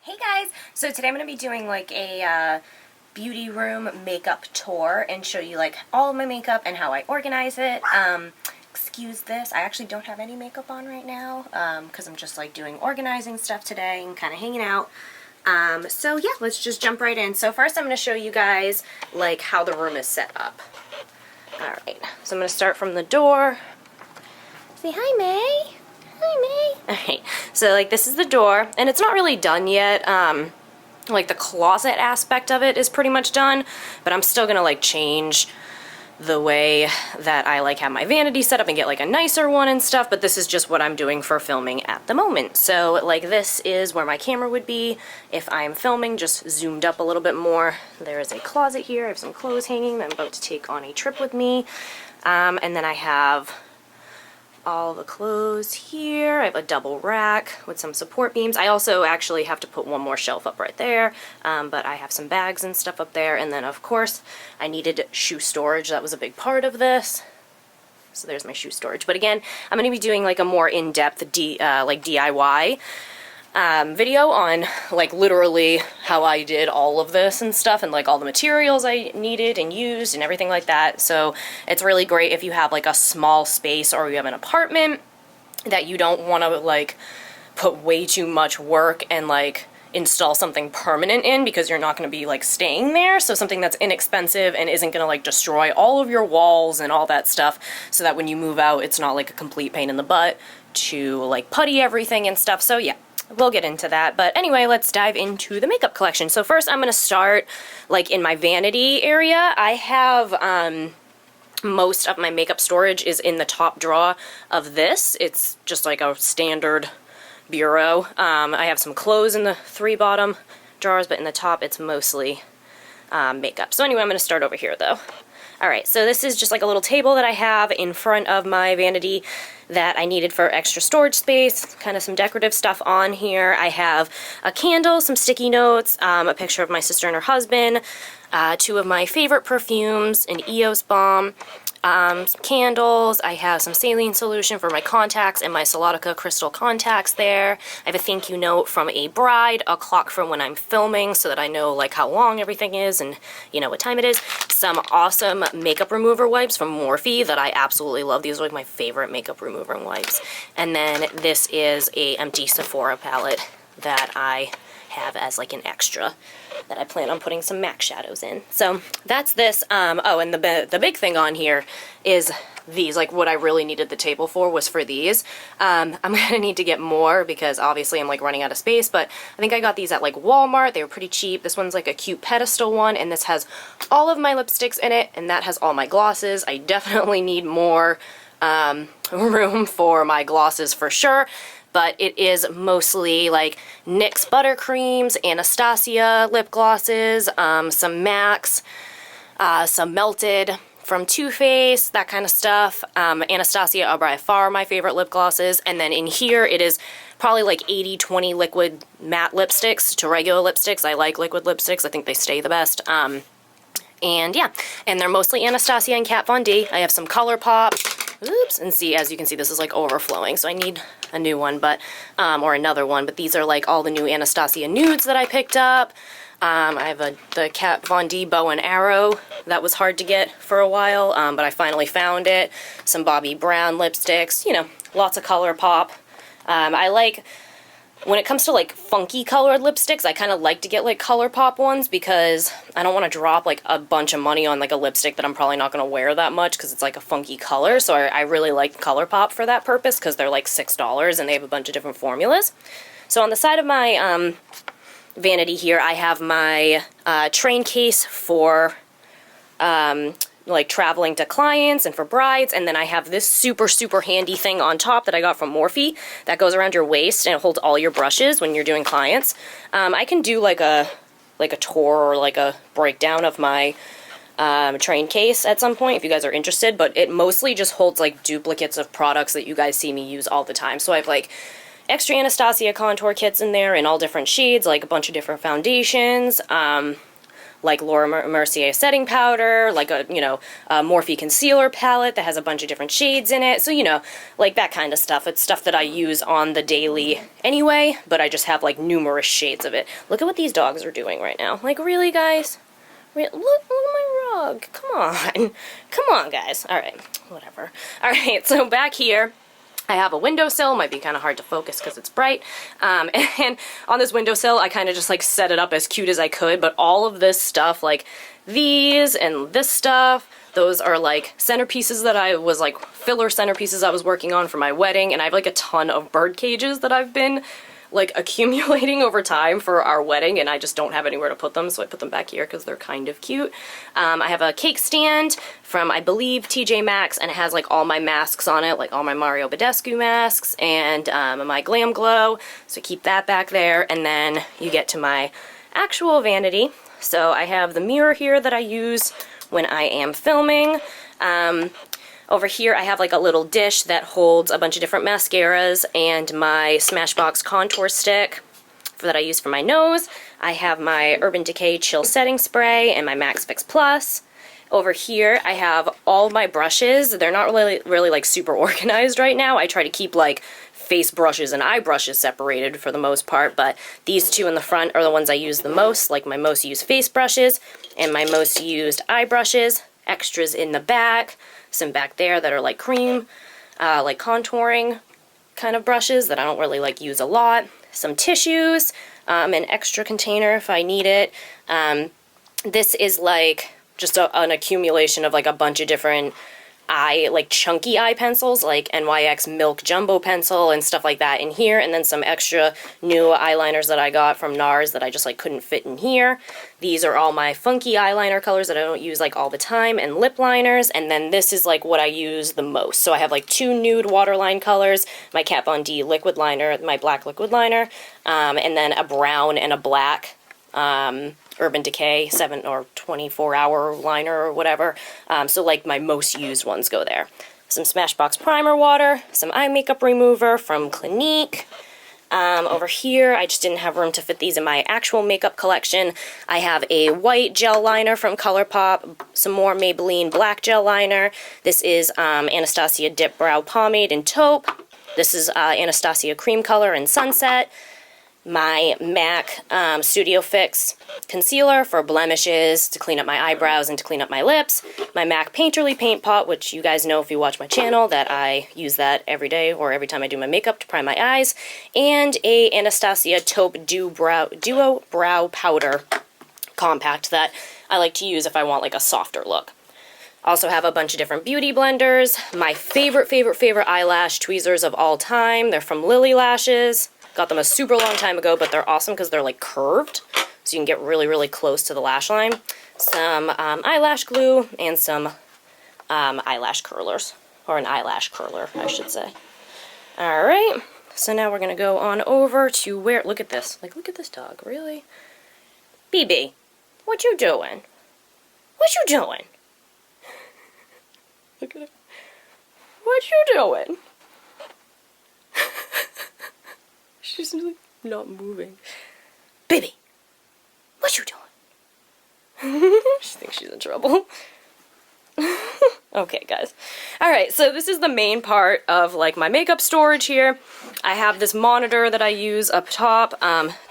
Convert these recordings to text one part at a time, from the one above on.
Hey guys! So today I'm going to be doing like a beauty room makeup tour and show you like all of my makeup and how I organize it. Excuse this, I actually don't have any makeup on right now because I'm just like doing organizing stuff today and kind of hanging out. So yeah, let's just jump right in. So first I'm going to show you guys like how the room is set up. Alright, so I'm going to start from the door. Say hi, May! Hi, May! Alright, so like this is the door, and it's not really done yet. Like the closet aspect of it is pretty much done, but I'm still gonna like change the way that I like have my vanity set up and get like a nicer one and stuff, but this is just what I'm doing for filming at the moment. So like this is where my camera would be if I'm filming, just zoomed up a little bit more. There is a closet here. I have some clothes hanging that I'm about to take on a trip with me. And then I have all the clothes here. I have a double rack with some support beams. I also actually have to put one more shelf up right there, but I have some bags and stuff up there. And then of course I needed shoe storage. That was a big part of this. So there's my shoe storage. But again, I'm going to be doing like a more in-depth like DIY video on like literally how I did all of this and stuff, and like all the materials I needed and used and everything like that. So it's really great if you have like a small space or you have an apartment that you don't want to like put way too much work and like install something permanent in, because you're not going to be like staying there. So something that's inexpensive and isn't going to like destroy all of your walls and all that stuff, so that when you move out it's not like a complete pain in the butt to like putty everything and stuff. So yeah, we'll get into that. But anyway, let's dive into the makeup collection. So first I'm going to start like in my vanity area. I have most of my makeup storage is in the top drawer of this. It's just like a standard bureau. I have some clothes in the 3 bottom drawers, but in the top it's mostly makeup. So anyway, I'm going to start over here though. Alright, so this is just like a little table that I have in front of my vanity that I needed for extra storage space, kind of some decorative stuff on here. I have a candle, some sticky notes, a picture of my sister and her husband, 2 of my favorite perfumes, an EOS balm, some candles. I have some saline solution for my contacts and my Solotica crystal contacts there. I have a thank you note from a bride, a clock from when I'm filming so that I know like how long everything is and you know what time it is. Some awesome makeup remover wipes from Morphe that I absolutely love. These are like my favorite makeup remover wipes. And then this is a empty Sephora palette that I have as like an extra that I plan on putting some MAC shadows in. So that's this. Oh, and the big thing on here is these. Like what I really needed the table for was for these. I'm gonna need to get more because obviously I'm like running out of space, but I think I got these at like Walmart. They were pretty cheap. This one's like a cute pedestal one, and this has all of my lipsticks in it, and that has all my glosses. I definitely need more room for my glosses for sure. But it is mostly like NYX buttercreams, Anastasia lip glosses, some MACs, some Melted from Too Faced, that kind of stuff. Anastasia are by far my favorite lip glosses. And then in here it is probably like 80-20 liquid matte lipsticks to regular lipsticks. I like liquid lipsticks. I think they stay the best. And yeah, and they're mostly Anastasia and Kat Von D. I have some ColourPop. Oops, and see, as you can see, this is like overflowing, so I need a new one, but, or another one, but these are like all the new Anastasia nudes that I picked up. I have the Kat Von D bow and arrow that was hard to get for a while, but I finally found it. Some Bobbi Brown lipsticks, you know, lots of ColourPop. I like, when it comes to like funky colored lipsticks, I kind of like to get like ColourPop ones because I don't want to drop like a bunch of money on like a lipstick that I'm probably not going to wear that much because it's like a funky color. So I really like ColourPop for that purpose because they're like $6 and they have a bunch of different formulas. So on the side of my vanity here, I have my train case for like traveling to clients and for brides, and then I have this super handy thing on top that I got from Morphe that goes around your waist and it holds all your brushes when you're doing clients. I can do like a tour or like a breakdown of my train case at some point if you guys are interested, but it mostly just holds like duplicates of products that you guys see me use all the time. So I have like extra Anastasia contour kits in there in all different shades, like a bunch of different foundations, like Laura Mercier setting powder, like a, you know, a Morphe concealer palette that has a bunch of different shades in it. So, you know, like that kind of stuff. It's stuff that I use on the daily anyway, but I just have like numerous shades of it. Look at what these dogs are doing right now. Like, really, guys? Look at my rug. Come on. Come on, guys. All right, whatever. All right, so back here, I have a windowsill. Might be kind of hard to focus because it's bright. And on this windowsill, I kind of just like set it up as cute as I could, but all of this stuff, like these and this stuff, those are like centerpieces that I was like filler centerpieces I was working on for my wedding, and I have like a ton of bird cages that I've been like accumulating over time for our wedding, and I just don't have anywhere to put them, so I put them back here because they're kind of cute. I have a cake stand from, I believe, TJ Maxx, and it has like all my masks on it, like all my Mario Badescu masks and my Glam Glow, so keep that back there. And then you get to my actual vanity. So I have the mirror here that I use when I am filming. Over here I have like a little dish that holds a bunch of different mascaras and my Smashbox contour stick that I use for my nose. I have my Urban Decay Chill Setting Spray and my Max Fix Plus. Over here I have all my brushes. They're not really like super organized right now. I try to keep like face brushes and eye brushes separated for the most part, but these two in the front are the ones I use the most, like my most used face brushes and my most used eye brushes. Extras in the back, some back there that are like cream, like contouring kind of brushes that I don't really like use a lot. Some tissues, an extra container if I need it. This is like just an accumulation of like a bunch of different like chunky eye pencils, like NYX Milk Jumbo Pencil and stuff like that in here, and then some extra new eyeliners that I got from NARS that I just like couldn't fit in here. These are all my funky eyeliner colors that I don't use like all the time, and lip liners, and then this is like what I use the most. So I have like 2 nude waterline colors, my Kat Von D liquid liner, my black liquid liner, and then a brown and a black Urban Decay 7 or 24 hour liner or whatever. So like my most used ones go there. Some Smashbox primer water, some eye makeup remover from Clinique. Over here, I just didn't have room to fit these in my actual makeup collection. I have a white gel liner from ColourPop, some more Maybelline black gel liner. This is Anastasia Dip Brow Pomade in Taupe. This is Anastasia Cream Color in Sunset. My MAC Studio Fix concealer for blemishes, to clean up my eyebrows and to clean up my lips. My MAC Painterly Paint Pot, which you guys know if you watch my channel that I use that every day or every time I do my makeup to prime my eyes. And a Anastasia Taupe Duo Brow Powder Compact that I like to use if I want like a softer look. Also have a bunch of different beauty blenders. My favorite eyelash tweezers of all time. They're from Lily Lashes. Got them a super long time ago, but they're awesome because they're like curved, so you can get really close to the lash line. Some eyelash glue and some eyelash curlers, or an eyelash curler, I should say. Alright, so now we're going to go on over to where, look at this, like look at this dog, really? BB, what you doing? What you doing? Look at it. What you doing? She's like not moving. Baby, what you doing? She thinks she's in trouble. Okay, guys. Alright, so this is the main part of like my makeup storage here. I have this monitor that I use up top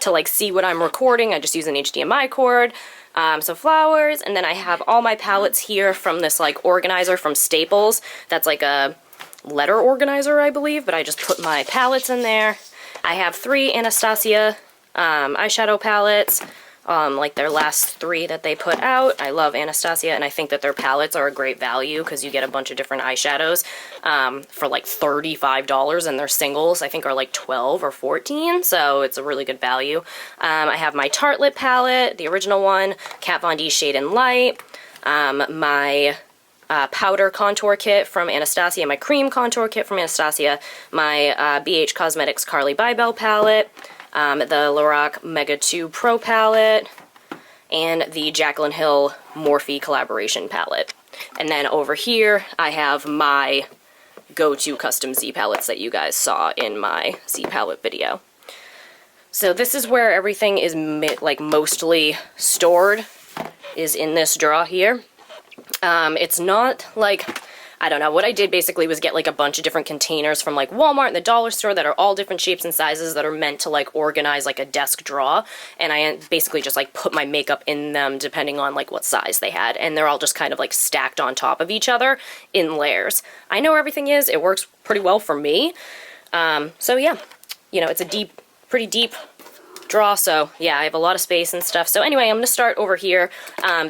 to like see what I'm recording. I just use an HDMI cord, some flowers, and then I have all my palettes here from this like organizer from Staples. That's like a letter organizer, I believe, but I just put my palettes in there. I have 3 Anastasia eyeshadow palettes, like their last 3 that they put out. I love Anastasia, and I think that their palettes are a great value because you get a bunch of different eyeshadows for like $35, and their singles I think are like $12 or $14, so it's a really good value. I have my Tarte lip palette, the original one, Kat Von D Shade and Light, my powder contour kit from Anastasia, my cream contour kit from Anastasia, my BH Cosmetics Carly Bybel palette, the Lorac Mega 2 Pro palette, and the Jaclyn Hill Morphe collaboration palette. And then over here I have my go-to custom Z palettes that you guys saw in my Z palette video. So this is where everything is like mostly stored. is in this drawer here. It's not like, I don't know, what I did basically was get like a bunch of different containers from like Walmart and the dollar store that are all different shapes and sizes that are meant to like organize like a desk drawer, and I basically just like put my makeup in them depending on like what size they had, and they're all just kind of like stacked on top of each other in layers. I know where everything is, it works pretty well for me. So yeah, you know, it's a pretty deep draw, so yeah, I have a lot of space and stuff. So anyway, I'm gonna start over here.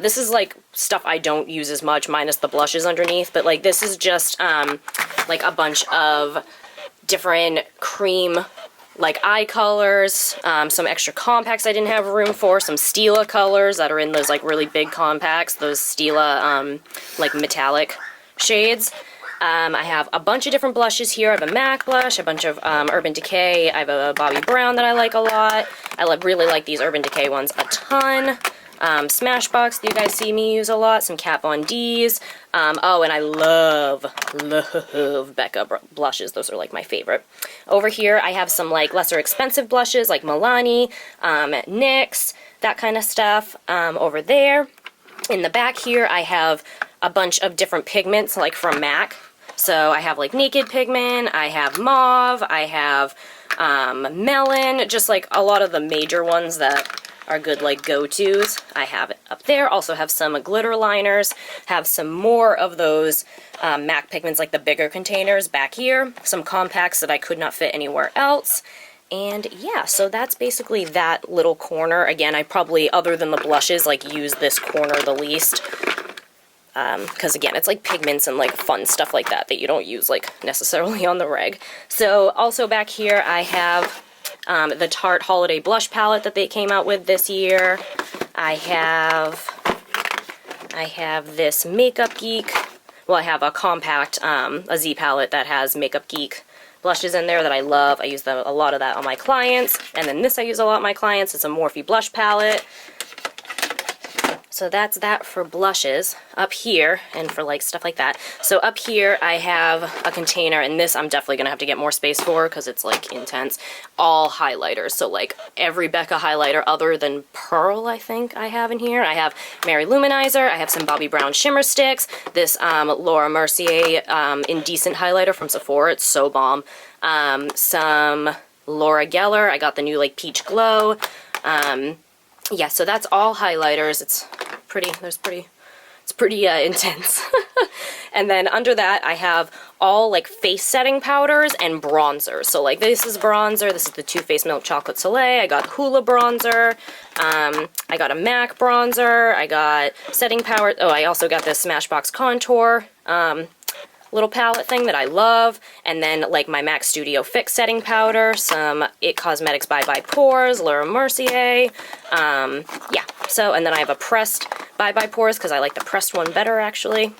This is like stuff I don't use as much, minus the blushes underneath, but like this is just like a bunch of different cream like eye colors, some extra compacts I didn't have room for, some Stila colors that are in those like really big compacts, those Stila like metallic shades. I have a bunch of different blushes here. I have a MAC blush, a bunch of Urban Decay. I have a Bobbi Brown that I like a lot. I really like these Urban Decay ones a ton. Smashbox that you guys see me use a lot. Some Kat Von D's. Oh, and I love Becca blushes. Those are like my favorite. Over here I have some like lesser expensive blushes like Milani, NYX, that kind of stuff. Over there. In the back here I have a bunch of different pigments like from MAC. So I have like Naked Pigment, I have Mauve, I have Melon, just like a lot of the major ones that are good like go-tos. I have it up there. Also have some glitter liners, have some more of those MAC pigments like the bigger containers back here, some compacts that I could not fit anywhere else. And yeah, so that's basically that little corner. Again, I probably, other than the blushes, like use this corner the least. Because again, it's like pigments and like fun stuff like that that you don't use like necessarily on the reg. So also back here I have the Tarte Holiday Blush Palette that they came out with this year. I have this Makeup Geek. Well, I have a compact, a Z palette that has Makeup Geek blushes in there that I love. I use a lot of that on my clients. And then this I use a lot on my clients. It's a Morphe blush palette. So that's that for blushes up here and for like stuff like that. So up here I have a container, and this I'm definitely gonna have to get more space for because it's like intense. All highlighters. So like every Becca highlighter other than Pearl I think I have in here. I have Mary Luminizer. I have some Bobbi Brown shimmer sticks. This Laura Mercier Indecent highlighter from Sephora. It's so bomb. Some Laura Geller. I got the new like Peach Glow. Yeah, so that's all highlighters. It's pretty intense. And then under that I have all like face setting powders and bronzers. So like this is bronzer, this is the Too Faced Milk Chocolate Soleil, I got Hoola bronzer, I got a MAC bronzer, I got setting powder, oh I also got this Smashbox contour little palette thing that I love, and then like my MAC Studio Fix setting powder, some It Cosmetics Bye Bye Pores, Laura Mercier, yeah, so, and then I have a pressed Bye Bye Pores because I like the pressed one better actually.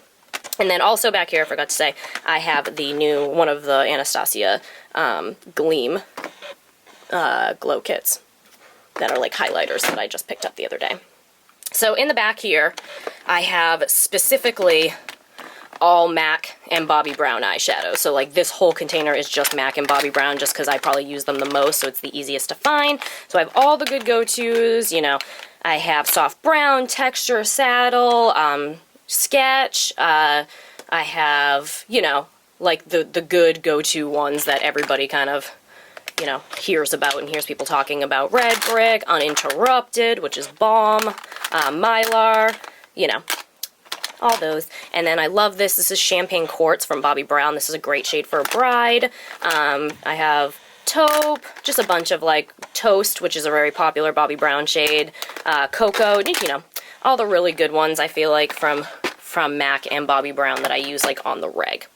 And then also back here, I forgot to say, I have the new, one of the Anastasia Gleam glow kits that are like highlighters that I just picked up the other day. So in the back here, I have specifically all MAC and Bobbi Brown eyeshadow. So like this whole container is just MAC and Bobbi Brown just because I probably use them the most, so it's the easiest to find. So I have all the good go-tos, you know. I have Soft Brown, Texture, Saddle, Sketch. I have, you know, like the good go-to ones that everybody kind of, you know, hears about and hears people talking about. Red Brick, Uninterrupted, which is bomb, Mylar, you know. All those. And then I love this. This is Champagne Quartz from Bobbi Brown. This is a great shade for a bride. I have Taupe, just a bunch of like Toast, which is a very popular Bobbi Brown shade. Cocoa, you know, all the really good ones I feel like from MAC and Bobbi Brown that I use like on the reg.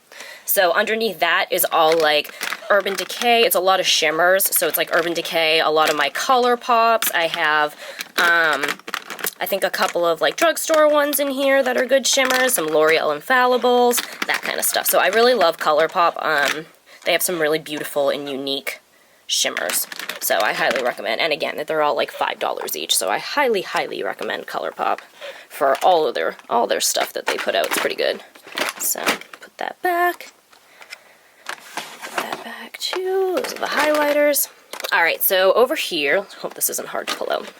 So underneath that is all like Urban Decay. It's a lot of shimmers. So it's like Urban Decay, a lot of my Color Pops. I have I think a couple of like drugstore ones in here that are good shimmers, some L'Oreal Infallibles, that kind of stuff. So I really love ColourPop. They have some really beautiful and unique shimmers. So I highly recommend. And again, they're all like $5 each. So I highly, highly recommend ColourPop for all their stuff that they put out. It's pretty good. So put that back. Put that back too. Those are the highlighters. All right, so over here, hope this isn't hard to pull out.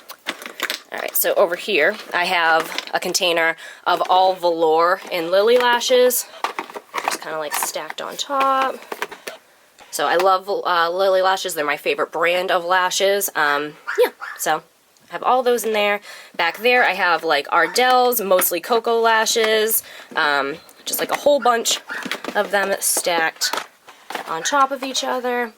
Alright, so over here I have a container of all velour and lily lashes. Just kind of like stacked on top. So I love lily lashes. They're my favorite brand of lashes. Yeah, so I have all those in there. Back there I have like Ardell's, mostly cocoa lashes. Just like a whole bunch of them stacked on top of each other.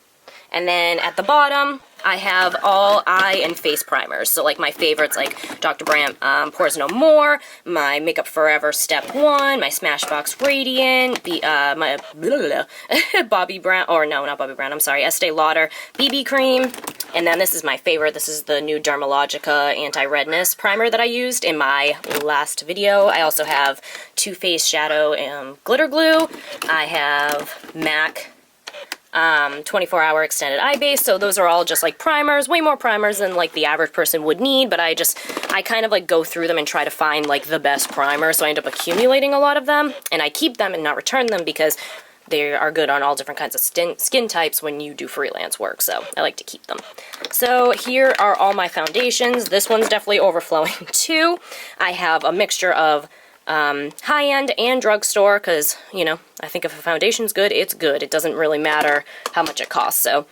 And then at the bottom, I have all eye and face primers. So like my favorites like Dr. Brandt Pores No More, my Makeup Forever Step 1, my Smashbox Radiant, my Bobbi Brown, or no, not Bobbi Brown, I'm sorry, Estee Lauder BB Cream. And then this is my favorite. This is the new Dermalogica Anti-Redness Primer that I used in my last video. I also have Too Faced Shadow and Glitter Glue. I have MAC 24-hour extended eye base, so those are all just like primers, way more primers than like the average person would need, but I kind of like go through them and try to find like the best primer, so I end up accumulating a lot of them, and I keep them and not return them because they are good on all different kinds of skin types when you do freelance work, so I like to keep them. So here are all my foundations. This one's definitely overflowing too. I have a mixture of high-end and drugstore, because, you know, I think if a foundation's good, it's good. It doesn't really matter how much it costs. So,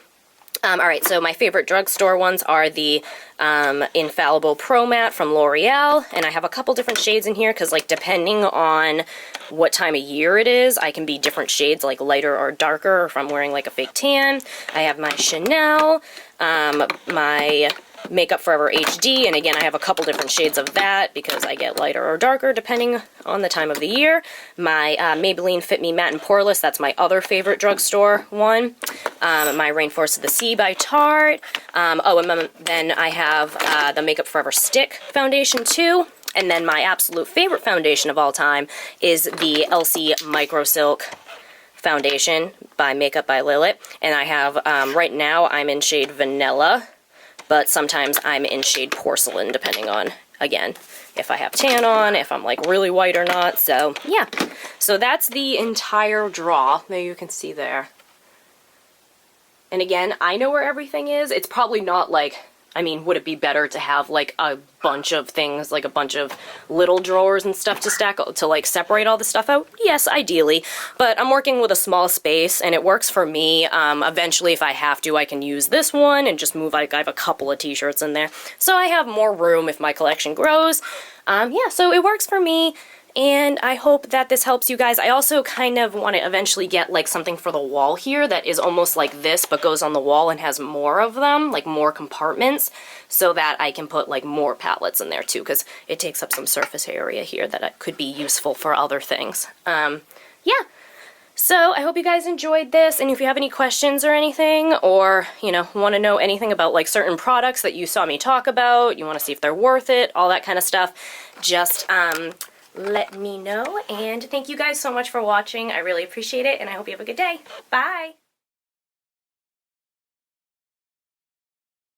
alright, so my favorite drugstore ones are the Infallible Pro Matte from L'Oreal, and I have a couple different shades in here, because, like, depending on what time of year it is, I can be different shades, like lighter or darker, if I'm wearing, like, a fake tan. I have my Chanel, my Makeup Forever HD, and again I have a couple different shades of that because I get lighter or darker depending on the time of the year. My Maybelline Fit Me Matte and Poreless, that's my other favorite drugstore one. My Rainforest of the Sea by Tarte. Oh, and then I have the Makeup Forever Stick foundation too. And then my absolute favorite foundation of all time is the Elsie Micro Silk foundation by Makeup by Lillet. And I have, right now I'm in shade Vanilla, but sometimes I'm in shade Porcelain, depending on, again, if I have tan on, if I'm like really white or not. So yeah, so that's the entire draw that you can see there. And again, I know where everything is. It's probably not like, I mean, would it be better to have like a bunch of things, like a bunch of little drawers and stuff to stack, to like separate all the stuff out? Yes, ideally, but I'm working with a small space and it works for me. Eventually, if I have to, I can use this one and just move, like I have a couple of t-shirts in there. So I have more room if my collection grows. Yeah, so it works for me. And I hope that this helps you guys. I also kind of want to eventually get like something for the wall here that is almost like this but goes on the wall and has more of them, like more compartments, so that I can put like more palettes in there too, because it takes up some surface area here that could be useful for other things. Yeah. So I hope you guys enjoyed this, and if you have any questions or anything, or, you know, want to know anything about like certain products that you saw me talk about, you want to see if they're worth it, all that kind of stuff, just let me know. And thank you guys so much for watching. I really appreciate it, and I hope you have a good day. Bye!